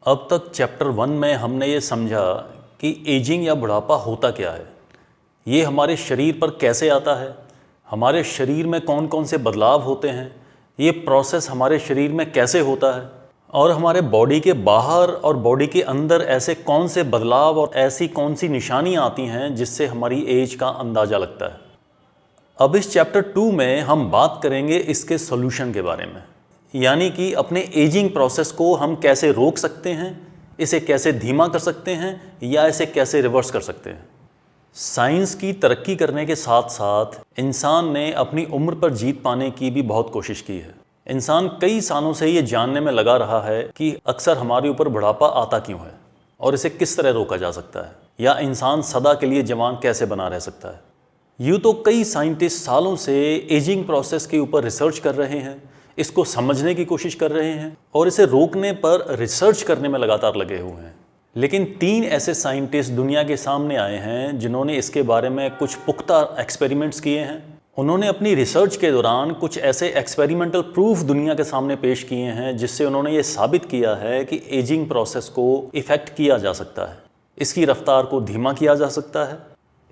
अब तक चैप्टर 1 में हमने ये समझा कि एजिंग या बुढ़ापा होता क्या है, ये हमारे शरीर पर कैसे आता है, हमारे शरीर में कौन कौन से बदलाव होते हैं, ये प्रोसेस हमारे शरीर में कैसे होता है और हमारे बॉडी के बाहर और बॉडी के अंदर ऐसे कौन से बदलाव और ऐसी कौन सी निशानियाँ आती हैं जिससे हमारी एज का अंदाज़ा लगता है। अब इस चैप्टर 2 में हम बात करेंगे इसके सॉल्यूशन के बारे में, यानी कि अपने एजिंग प्रोसेस को हम कैसे रोक सकते हैं, इसे कैसे धीमा कर सकते हैं या इसे कैसे रिवर्स कर सकते हैं। साइंस की तरक्की करने के साथ साथ इंसान ने अपनी उम्र पर जीत पाने की भी बहुत कोशिश की है। इंसान कई सालों से ये जानने में लगा रहा है कि अक्सर हमारे ऊपर बुढ़ापा आता क्यों है और इसे किस तरह रोका जा सकता है, या इंसान सदा के लिए जवान कैसे बना रह सकता है। यूँ तो कई साइंटिस्ट सालों से एजिंग प्रोसेस के ऊपर रिसर्च कर रहे हैं, इसको समझने की कोशिश कर रहे हैं और इसे रोकने पर रिसर्च करने में लगातार लगे हुए हैं। लेकिन 3 ऐसे साइंटिस्ट दुनिया के सामने आए हैं जिन्होंने इसके बारे में कुछ पुख्ता एक्सपेरिमेंट्स किए हैं। उन्होंने अपनी रिसर्च के दौरान कुछ ऐसे एक्सपेरिमेंटल प्रूफ दुनिया के सामने पेश किए हैं जिससे उन्होंने ये साबित किया है कि एजिंग प्रोसेस को इफ़ेक्ट किया जा सकता है, इसकी रफ्तार को धीमा किया जा सकता है,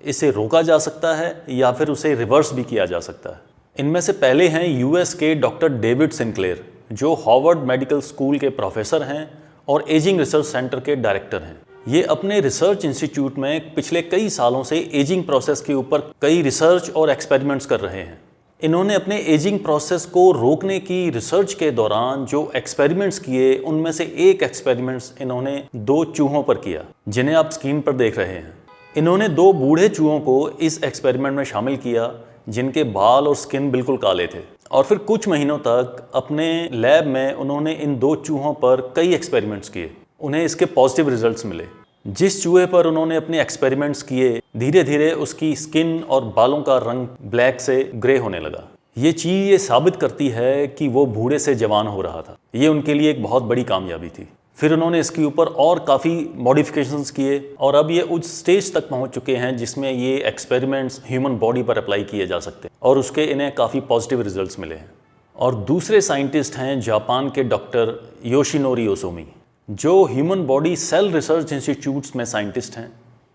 इसे रोका जा सकता है या फिर उसे रिवर्स भी किया जा सकता है। इनमें से पहले हैं यूएस के डॉक्टर डेविड सिंक्लेयर, जो हार्वर्ड मेडिकल स्कूल के प्रोफेसर हैं और एजिंग रिसर्च सेंटर के डायरेक्टर हैं। ये अपने रिसर्च इंस्टीट्यूट में पिछले कई सालों से एजिंग प्रोसेस के ऊपर कई रिसर्च और एक्सपेरिमेंट्स कर रहे हैं। इन्होंने अपने एजिंग प्रोसेस को रोकने की रिसर्च के दौरान जो एक्सपेरिमेंट्स किए, उनमें से एक एक्सपेरिमेंट्स इन्होंने 2 चूहों पर किया, जिन्हें आप स्क्रीन पर देख रहे हैं। इन्होंने 2 बूढ़े चूहों को इस एक्सपेरिमेंट में शामिल किया जिनके बाल और स्किन बिल्कुल काले थे, और फिर कुछ महीनों तक अपने लैब में उन्होंने इन 2 चूहों पर कई एक्सपेरिमेंट्स किए। उन्हें इसके पॉजिटिव रिजल्ट्स मिले। जिस चूहे पर उन्होंने अपने एक्सपेरिमेंट्स किए, धीरे धीरे उसकी स्किन और बालों का रंग ब्लैक से ग्रे होने लगा। ये चीज़ ये साबित करती है कि वो बूढ़े से जवान हो रहा था। ये उनके लिए एक बहुत बड़ी कामयाबी थी। फिर उन्होंने इसके ऊपर और काफ़ी मॉडिफिकेशंस किए और अब ये उस स्टेज तक पहुंच चुके हैं जिसमें ये एक्सपेरिमेंट्स ह्यूमन बॉडी पर अप्लाई किए जा सकते हैं और उसके इन्हें काफ़ी पॉजिटिव रिजल्ट्स मिले हैं। और दूसरे साइंटिस्ट हैं जापान के डॉक्टर योशिनोरी ओसोमी, जो human body cell research institutes में साइंटिस्ट हैं।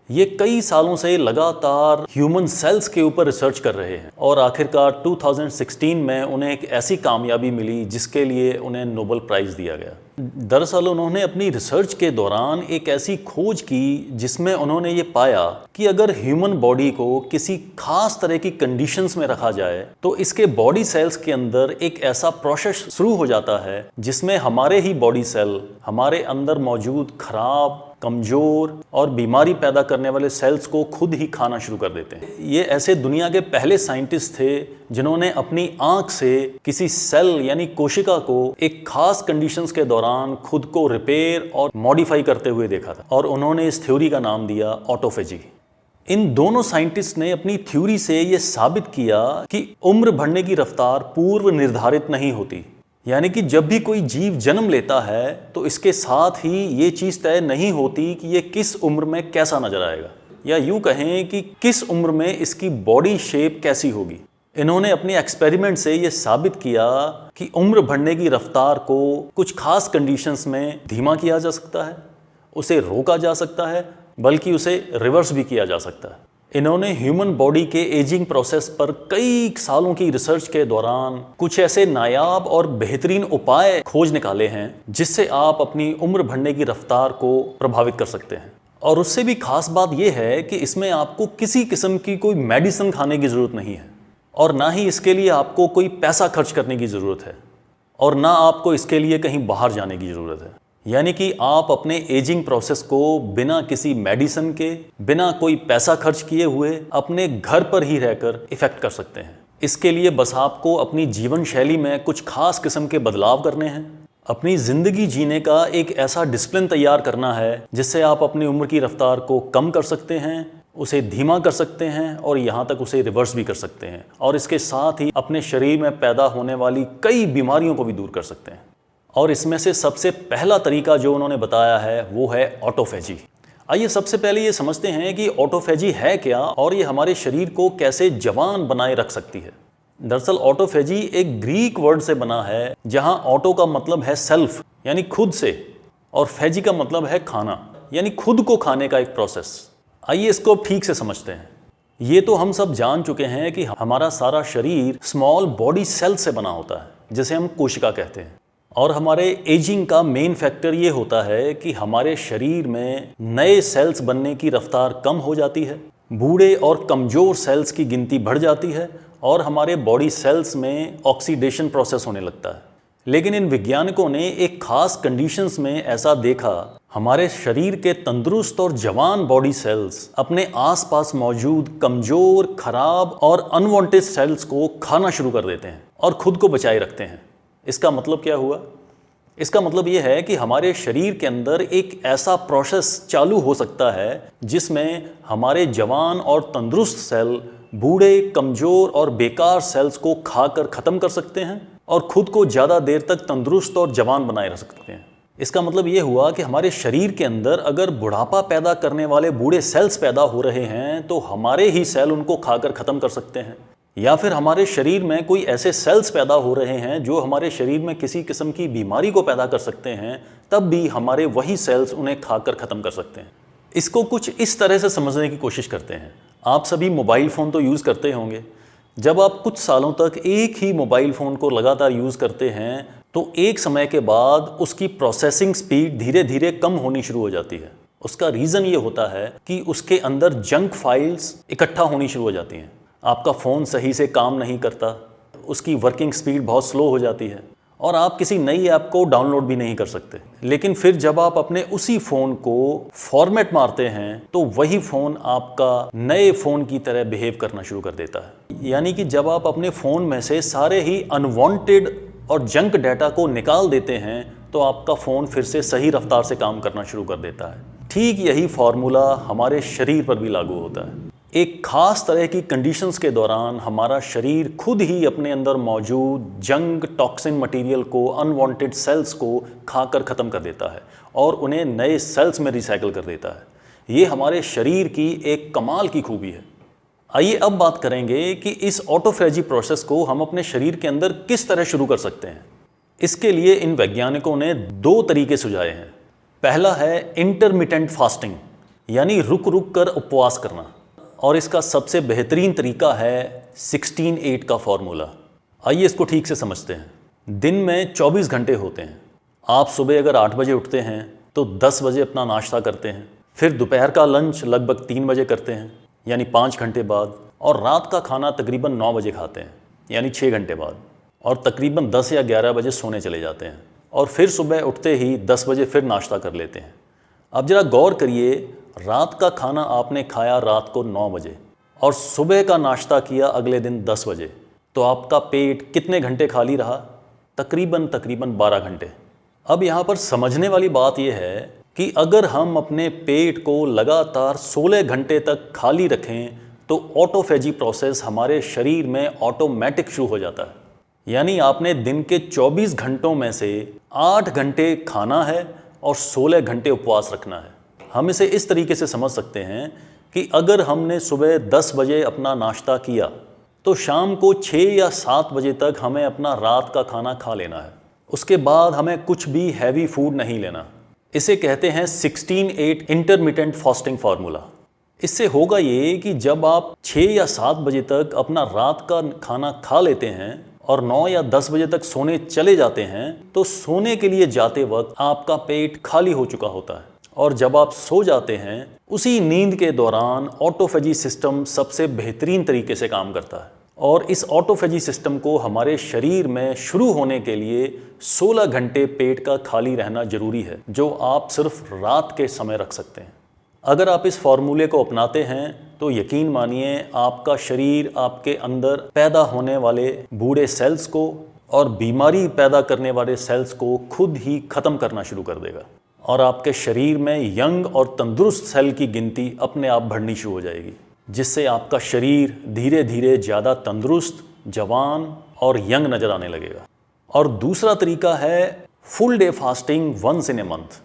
ये कई सालों से लगातार ह्यूमन सेल्स के ऊपर रिसर्च कर रहे हैं और आखिरकार 2016 में उन्हें एक ऐसी कामयाबी मिली जिसके लिए उन्हें नोबेल प्राइज़ दिया गया। दरअसल उन्होंने अपनी रिसर्च के दौरान एक ऐसी खोज की जिसमें उन्होंने ये पाया कि अगर ह्यूमन बॉडी को किसी खास तरह की कंडीशंस में रखा जाए तो इसके बॉडी सेल्स के अंदर एक ऐसा प्रोसेस शुरू हो जाता है जिसमें हमारे ही बॉडी सेल हमारे अंदर मौजूद खराब, कमज़ोर और बीमारी पैदा करने वाले सेल्स को खुद ही खाना शुरू कर देते हैं। ये ऐसे दुनिया के पहले साइंटिस्ट थे जिन्होंने अपनी आंख से किसी सेल यानी कोशिका को एक खास कंडीशंस के दौरान खुद को रिपेयर और मॉडिफाई करते हुए देखा था, और उन्होंने इस थ्योरी का नाम दिया ऑटोफेजी। इन दोनों साइंटिस्ट ने अपनी थ्योरी से ये साबित किया कि उम्र बढ़ने की रफ्तार पूर्व निर्धारित नहीं होती, यानी कि जब भी कोई जीव जन्म लेता है तो इसके साथ ही ये चीज़ तय नहीं होती कि ये किस उम्र में कैसा नजर आएगा, या यूँ कहें कि किस उम्र में इसकी बॉडी शेप कैसी होगी। इन्होंने अपने एक्सपेरिमेंट से ये साबित किया कि उम्र बढ़ने की रफ्तार को कुछ खास कंडीशंस में धीमा किया जा सकता है, उसे रोका जा सकता है, बल्कि उसे रिवर्स भी किया जा सकता है। इन्होंने ह्यूमन बॉडी के एजिंग प्रोसेस पर कई सालों की रिसर्च के दौरान कुछ ऐसे नायाब और बेहतरीन उपाय खोज निकाले हैं जिससे आप अपनी उम्र बढ़ने की रफ्तार को प्रभावित कर सकते हैं। और उससे भी खास बात यह है कि इसमें आपको किसी किस्म की कोई मेडिसिन खाने की ज़रूरत नहीं है, और ना ही इसके लिए आपको कोई पैसा खर्च करने की ज़रूरत है, और ना आपको इसके लिए कहीं बाहर जाने की ज़रूरत है। यानी कि आप अपने एजिंग प्रोसेस को बिना किसी मेडिसिन के, बिना कोई पैसा खर्च किए हुए अपने घर पर ही रहकर इफ़ेक्ट कर सकते हैं। इसके लिए बस आपको अपनी जीवन शैली में कुछ खास किस्म के बदलाव करने हैं, अपनी ज़िंदगी जीने का एक ऐसा डिसिप्लिन तैयार करना है जिससे आप अपनी उम्र की रफ्तार को कम कर सकते हैं, उसे धीमा कर सकते हैं और यहाँ तक उसे रिवर्स भी कर सकते हैं, और इसके साथ ही अपने शरीर में पैदा होने वाली कई बीमारियों को भी दूर कर सकते हैं। और इसमें से सबसे पहला तरीका जो उन्होंने बताया है वो है ऑटोफेजी। आइए सबसे पहले ये समझते हैं कि ऑटोफेजी है क्या और ये हमारे शरीर को कैसे जवान बनाए रख सकती है। दरअसल ऑटोफेजी एक ग्रीक वर्ड से बना है जहां ऑटो का मतलब है सेल्फ यानी खुद से, और फैजी का मतलब है खाना, यानी खुद को खाने का एक प्रोसेस। आइए इसको अब ठीक से समझते हैं। ये तो हम सब जान चुके हैं कि हमारा सारा शरीर स्मॉल बॉडी सेल से बना होता है, जिसे हम कोशिका कहते हैं। और हमारे एजिंग का मेन फैक्टर ये होता है कि हमारे शरीर में नए सेल्स बनने की रफ्तार कम हो जाती है, बूढ़े और कमज़ोर सेल्स की गिनती बढ़ जाती है और हमारे बॉडी सेल्स में ऑक्सीडेशन प्रोसेस होने लगता है। लेकिन इन वैज्ञानिकों ने एक खास कंडीशंस में ऐसा देखा, हमारे शरीर के तंदुरुस्त और जवान बॉडी सेल्स अपने आसपास मौजूद कमज़ोर, खराब और अनवांटेड सेल्स को खाना शुरू कर देते हैं और खुद को बचाए रखते हैं। इसका मतलब क्या हुआ? इसका मतलब ये है कि हमारे शरीर के अंदर एक ऐसा प्रोसेस चालू हो सकता है जिसमें हमारे जवान और तंदुरुस्त सेल बूढ़े, कमज़ोर और बेकार सेल्स को खाकर ख़त्म कर सकते हैं और खुद को ज़्यादा देर तक तंदुरुस्त और जवान बनाए रख सकते हैं। इसका मतलब ये हुआ कि हमारे शरीर के अंदर अगर बुढ़ापा पैदा करने वाले बूढ़े सेल्स पैदा हो रहे हैं तो हमारे ही सेल उनको खाकर ख़त्म कर सकते हैं, या फिर हमारे शरीर में कोई ऐसे सेल्स पैदा हो रहे हैं जो हमारे शरीर में किसी किस्म की बीमारी को पैदा कर सकते हैं, तब भी हमारे वही सेल्स उन्हें खाकर ख़त्म कर सकते हैं। इसको कुछ इस तरह से समझने की कोशिश करते हैं। आप सभी मोबाइल फ़ोन तो यूज़ करते होंगे। जब आप कुछ सालों तक एक ही मोबाइल फ़ोन को लगातार यूज़ करते हैं तो एक समय के बाद उसकी प्रोसेसिंग स्पीड धीरे धीरे कम होनी शुरू हो जाती है। उसका रीज़न ये होता है कि उसके अंदर जंक फाइल्स इकट्ठा होनी शुरू हो जाती हैं। आपका फ़ोन सही से काम नहीं करता, उसकी वर्किंग स्पीड बहुत स्लो हो जाती है और आप किसी नई ऐप को डाउनलोड भी नहीं कर सकते। लेकिन फिर जब आप अपने उसी फ़ोन को फॉर्मेट मारते हैं तो वही फ़ोन आपका नए फ़ोन की तरह बिहेव करना शुरू कर देता है। यानी कि जब आप अपने फ़ोन में से सारे ही अनवांटेड और जंक डाटा को निकाल देते हैं तो आपका फ़ोन फिर से सही रफ्तार से काम करना शुरू कर देता है। ठीक यही फार्मूला हमारे शरीर पर भी लागू होता है। एक खास तरह की कंडीशंस के दौरान हमारा शरीर खुद ही अपने अंदर मौजूद जंग टॉक्सिन मटेरियल को, अनवांटेड सेल्स को खाकर ख़त्म कर देता है और उन्हें नए सेल्स में रिसाइकिल कर देता है। ये हमारे शरीर की एक कमाल की खूबी है। आइए अब बात करेंगे कि इस ऑटोफेजी प्रोसेस को हम अपने शरीर के अंदर किस तरह शुरू कर सकते हैं। इसके लिए इन वैज्ञानिकों ने 2 तरीके सुझाए हैं। पहला है इंटरमिटेंट फास्टिंग, यानी रुक रुक कर उपवास करना, और इसका सबसे बेहतरीन तरीका है 16-8 का फॉर्मूला। आइए इसको ठीक से समझते हैं। दिन में 24 घंटे होते हैं। आप सुबह अगर 8 बजे उठते हैं तो 10 बजे अपना नाश्ता करते हैं, फिर दोपहर का लंच लगभग 3 बजे करते हैं यानी 5 घंटे बाद, और रात का खाना तकरीबन 9 बजे खाते हैं यानी 6 घंटे बाद, और तकरीबन 10 या 11 बजे सोने चले जाते हैं और फिर सुबह उठते ही 10 बजे फिर नाश्ता कर लेते हैं। अब ज़रा गौर करिए, रात का खाना आपने खाया रात को 9 बजे और सुबह का नाश्ता किया अगले दिन 10 बजे, तो आपका पेट कितने घंटे खाली रहा? तकरीबन 12 घंटे। अब यहाँ पर समझने वाली बात यह है कि अगर हम अपने पेट को लगातार 16 घंटे तक खाली रखें तो ऑटोफेजी प्रोसेस हमारे शरीर में ऑटोमेटिक शुरू हो जाता है। यानी आपने दिन के 24 घंटों में से 8 घंटे खाना है और 16 घंटे उपवास रखना है। हम इसे इस तरीके से समझ सकते हैं कि अगर हमने सुबह 10 बजे अपना नाश्ता किया तो शाम को 6 या 7 बजे तक हमें अपना रात का खाना खा लेना है। उसके बाद हमें कुछ भी हैवी फूड नहीं लेना। इसे कहते हैं 16-8 इंटरमिटेंट फास्टिंग फार्मूला। इससे होगा ये कि जब आप 6 या 7 बजे तक अपना रात का खाना खा लेते हैं और 9 या 10 बजे तक सोने चले जाते हैं तो सोने के लिए जाते वक्त आपका पेट खाली हो चुका होता है, और जब आप सो जाते हैं उसी नींद के दौरान ऑटोफेजी सिस्टम सबसे बेहतरीन तरीके से काम करता है। और इस ऑटोफेजी सिस्टम को हमारे शरीर में शुरू होने के लिए 16 घंटे पेट का खाली रहना जरूरी है, जो आप सिर्फ रात के समय रख सकते हैं। अगर आप इस फॉर्मूले को अपनाते हैं तो यकीन मानिए आपका शरीर आपके अंदर पैदा होने वाले बूढ़े सेल्स को और बीमारी पैदा करने वाले सेल्स को खुद ही ख़त्म करना शुरू कर देगा, और आपके शरीर में यंग और तंदुरुस्त सेल की गिनती अपने आप बढ़नी शुरू हो जाएगी, जिससे आपका शरीर धीरे धीरे ज़्यादा तंदुरुस्त, जवान और यंग नज़र आने लगेगा। और दूसरा तरीका है full day fasting once in a month.